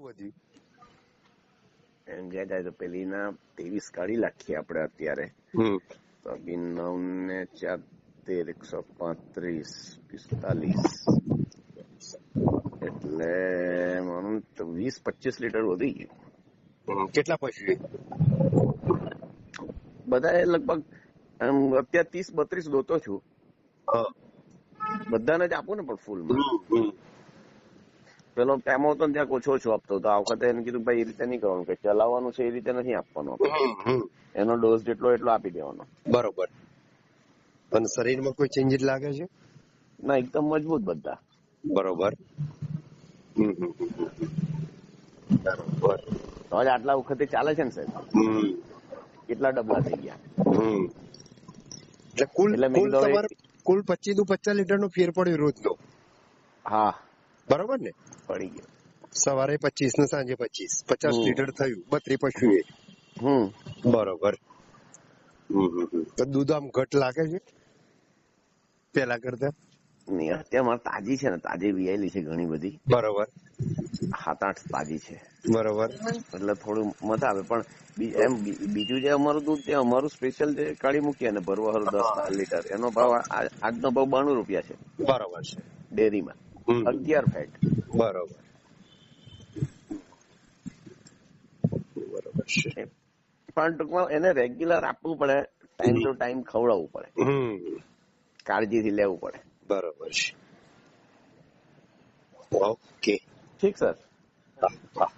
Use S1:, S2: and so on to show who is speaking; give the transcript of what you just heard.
S1: વધ્યું?
S2: એમ ગયા જાય તો પેલી ના 23 કાઢી નાખીએ આપણે અત્યારે તો 9 ને 4 13 135 45 એટલે માનું 20-25 લીટર વધી ગયું.
S1: કેટલા પછી
S2: બધા લગભગ અત્યારે 30-32 દોતો છું. બધાને જ આપું ને પણ ફૂલમાં. પેલો ટાઈમ હતો ને ત્યાં ઓછો આપતો હતો. આ વખતે એને કીધું ભાઈ એ રીતે નહીં કરવાનું, કે ચલાવવાનું છે એ રીતે નથી આપવાનો, એનો ડોઝ જેટલો એટલો આપી દેવાનો.
S1: બરોબર. અને શરીરમાં કોઈ ચેન્જીસ લાગે છે?
S2: ના, એકદમ મજબૂત બધા.
S1: બરોબર. બરોબર.
S2: તો જ આટલા વખતે ચાલે છે ને સાહેબ. કેટલા ડબલા થઈ ગયા.
S1: એટલે કુલ તમારે કુલ 25 લીટર નો ફેર પડ્યો રોજનો?
S2: હા,
S1: બરોબર ને?
S2: પડી ગયો.
S1: સવારે 25 ને સાંજે 25, 50 લીટર થયું 32 પશુએ. બરોબર. તો દૂધ આમ ઘટ લાગે છે પેલા કરતા?
S2: નહીં, અત્યારે મારે તાજી છે ને, તાજી વિયાયેલી છે ઘણી બધી.
S1: બરોબર.
S2: 7-8 તાજી છે.
S1: બરોબર.
S2: એટલે થોડું મજા આવે. પણ એમ બીજું જે અમારું દૂધ છે, અમારું સ્પેશિયલ જે કાઢી મૂકીએ ને ભરવા 10 લીટર, એનો ભાવ આજનો ભાવ 92 રૂપિયા છે.
S1: બરોબર છે.
S2: ડેરીમાં 11 ફેટ.
S1: બરોબર. બરોબર છે.
S2: પણ ટૂંકમાં એને રેગ્યુલર આપવું પડે, ટાઈમ ટુ ટાઈમ ખવડાવવું પડે, કાળજીથી લેવું પડે.
S1: બરોબર છે. ઓકે.
S2: ઠીક સર.
S1: હા.